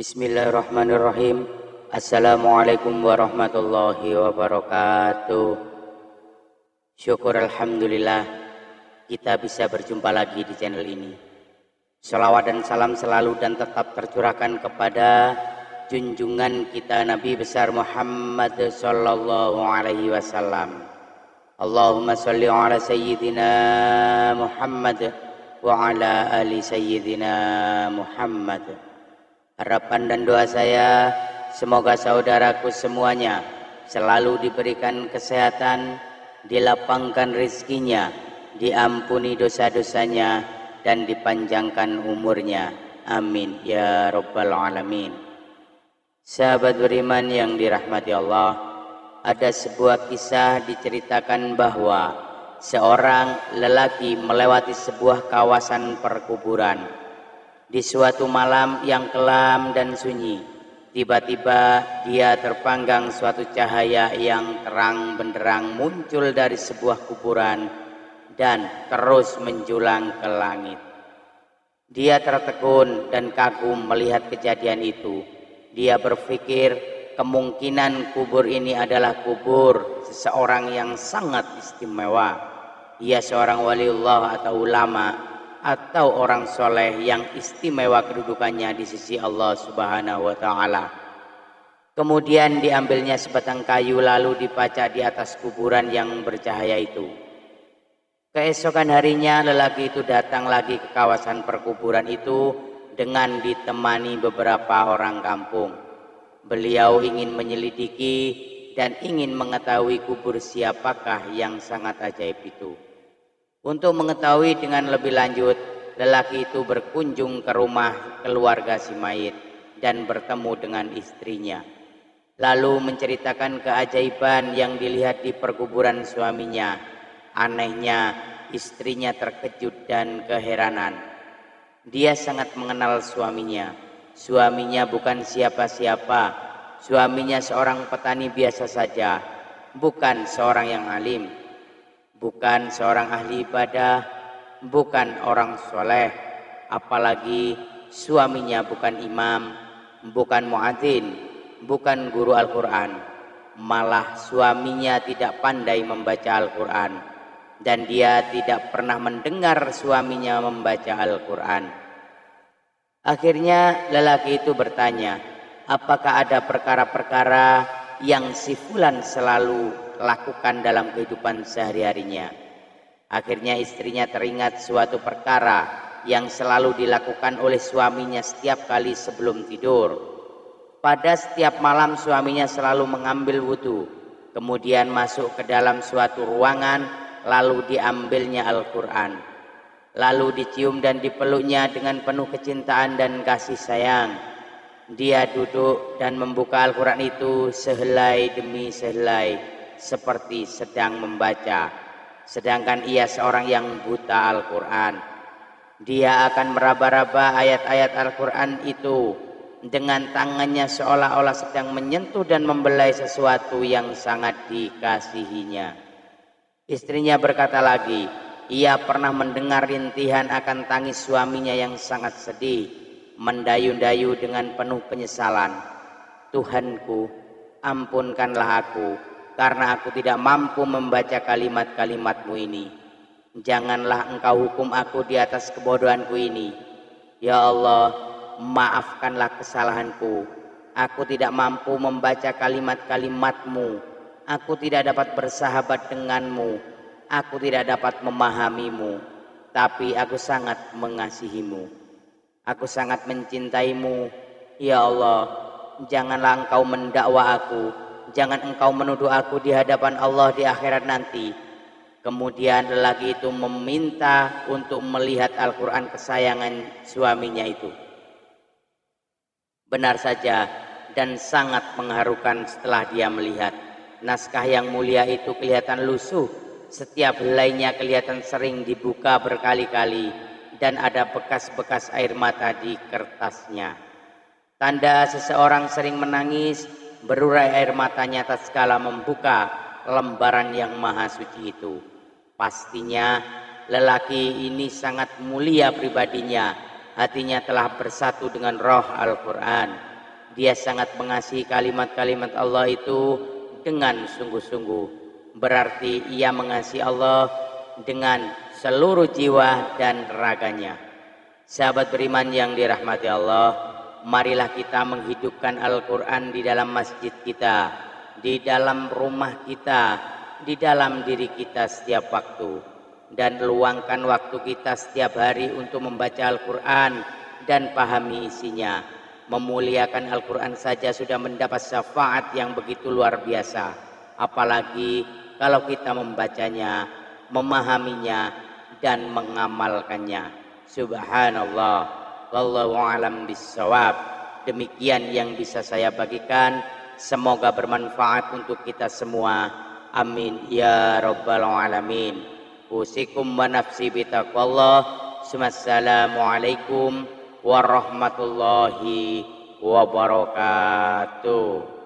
Bismillahirrahmanirrahim. Assalamualaikum warahmatullahi wabarakatuh. Syukur alhamdulillah kita bisa berjumpa lagi di channel ini. Shalawat dan salam selalu dan tetap tercurahkan kepada junjungan kita Nabi besar Muhammad sallallahu alaihi wasallam. Allahumma sholli ala sayyidina Muhammad wa ala ali sayyidina Muhammad. Harapan dan doa saya, semoga saudaraku semuanya selalu diberikan kesehatan, dilapangkan rezekinya, diampuni dosa-dosanya, dan dipanjangkan umurnya. Amin ya rabbal alamin. Sahabat beriman yang dirahmati Allah, ada sebuah kisah diceritakan bahwa seorang lelaki melewati sebuah kawasan perkuburan. Di suatu malam yang kelam dan sunyi, tiba-tiba dia terpanggang suatu cahaya yang terang benderang muncul dari sebuah kuburan dan terus menjulang ke langit. Dia tertegun dan kagum melihat kejadian itu. Dia berpikir kemungkinan kubur ini adalah kubur seseorang yang sangat istimewa. Ia seorang waliullah atau ulama atau orang soleh yang istimewa kedudukannya di sisi Allah Subhanahu wa Ta'ala. Kemudian diambilnya sebatang kayu lalu dipacak di atas kuburan yang bercahaya itu. Keesokan harinya lelaki itu datang lagi ke kawasan perkuburan itu dengan ditemani beberapa orang kampung. Beliau ingin menyelidiki dan ingin mengetahui kubur siapakah yang sangat ajaib itu. Untuk mengetahui dengan lebih lanjut, lelaki itu berkunjung ke rumah keluarga si mayit dan bertemu dengan istrinya. Lalu menceritakan keajaiban yang dilihat di perkuburan suaminya. Anehnya, istrinya terkejut dan keheranan. Dia sangat mengenal suaminya. Suaminya bukan siapa-siapa. Suaminya seorang petani biasa saja, bukan seorang yang alim, bukan seorang ahli ibadah, bukan orang soleh, apalagi suaminya bukan imam, bukan muadzin, bukan guru Al-Quran. Malah suaminya tidak pandai membaca Al-Quran, dan dia tidak pernah mendengar suaminya membaca Al-Quran. Akhirnya lelaki itu bertanya, apakah ada perkara-perkara yang si fulan selalu lakukan dalam kehidupan sehari-harinya. Akhirnya istrinya teringat suatu perkara yang selalu dilakukan oleh suaminya setiap kali sebelum tidur. Pada setiap malam suaminya selalu mengambil wudhu, kemudian masuk ke dalam suatu ruangan, lalu diambilnya Al-Quran, lalu dicium dan dipeluknya dengan penuh kecintaan dan kasih sayang. Dia duduk dan membuka Al-Quran itu sehelai demi sehelai, seperti sedang membaca, sedangkan ia seorang yang buta Al-Quran. Dia akan meraba-raba ayat-ayat Al-Quran itu dengan tangannya seolah-olah sedang menyentuh dan membelai sesuatu yang sangat dikasihinya. Istrinya berkata lagi, ia pernah mendengar rintihan akan tangis suaminya yang sangat sedih, mendayu-dayu dengan penuh penyesalan. Tuhanku, ampunkanlah aku, karena aku tidak mampu membaca kalimat-kalimat-Mu ini. Janganlah Engkau hukum aku di atas kebodohanku ini. Ya Allah, maafkanlah kesalahanku. Aku tidak mampu membaca kalimat-kalimat-Mu. Aku tidak dapat bersahabat dengan-Mu. Aku tidak dapat memahami-Mu. Tapi aku sangat mengasihi-Mu. Aku sangat mencintai-Mu. Ya Allah, janganlah Engkau mendakwa aku. Jangan Engkau menuduh aku di hadapan Allah di akhirat nanti. Kemudian lelaki itu meminta untuk melihat Al-Quran kesayangan suaminya itu. Benar saja, dan sangat mengharukan setelah dia melihat. Naskah yang mulia itu kelihatan lusuh. Setiap helainya kelihatan sering dibuka berkali-kali, dan ada bekas-bekas air mata di kertasnya. Tanda seseorang sering menangis, berurai air matanya tatkala membuka lembaran yang maha suci itu. Pastinya lelaki ini sangat mulia pribadinya. Hatinya telah bersatu dengan roh Al-Quran. Dia sangat mengasihi kalimat-kalimat Allah itu dengan sungguh-sungguh. Berarti ia mengasihi Allah dengan seluruh jiwa dan raganya. Sahabat beriman yang dirahmati Allah, marilah kita menghidupkan Al-Quran di dalam masjid kita, di dalam rumah kita, di dalam diri kita setiap waktu. Dan luangkan waktu kita setiap hari untuk membaca Al-Quran dan pahami isinya. Memuliakan Al-Quran saja sudah mendapat syafaat yang begitu luar biasa. Apalagi kalau kita membacanya, memahaminya, dan mengamalkannya. Subhanallah, wallahu a'lam bissawab. Demikian yang bisa saya bagikan. Semoga bermanfaat untuk kita semua. Amin ya rabbal alamin. Usikum wa nafsi bitaqwallah. Assalamualaikum warahmatullahi wabarakatuh.